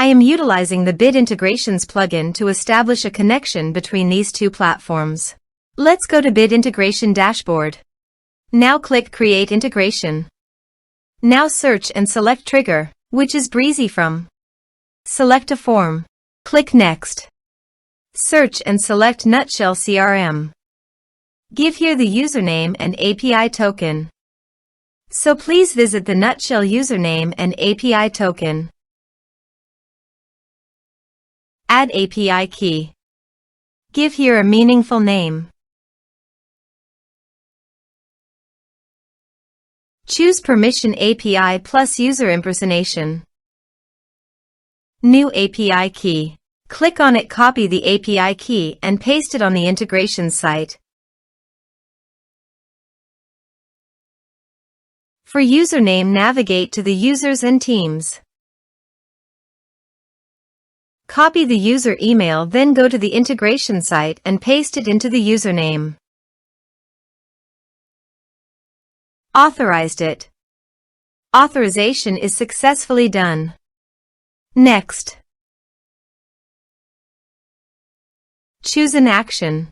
I am utilizing the Bit Integrations plugin to establish a connection between these two platforms. Let's go to Bit Integration Dashboard. Now click Create Integration. Now search and select Trigger, which is Brizy Form. Select a form. Click Next. Search and select Nutshell CRM. Give here the username and API token. So please visit the Nutshell username and API token. Add API key. Give here a meaningful name. Choose Permission API plus User Impersonation. New API key. Click on it, copy the API key and paste it on the integration site. For username, navigate to the users and teams. Copy the user email, then go to the integration site and paste it into the username. Authorized it. Authorization is successfully done. Next. Choose an action.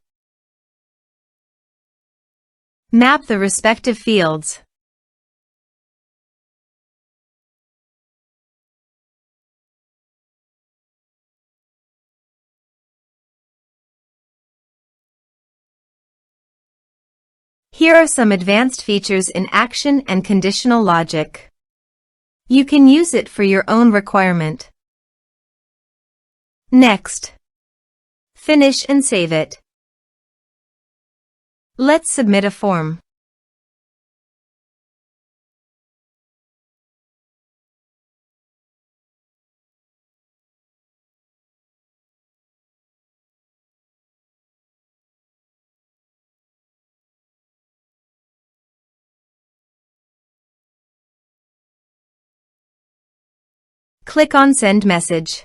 Map the respective fields. Here are some advanced features in action and conditional logic. You can use it for your own requirement. Next. Finish and save it. Let's submit a form. Click on Send Message.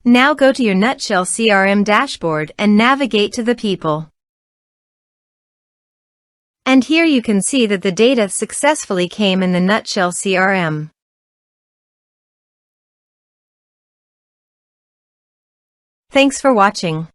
Now go to your Nutshell CRM dashboard and navigate to the people. And here you can see that the data successfully came in the Nutshell CRM. Thanks for watching.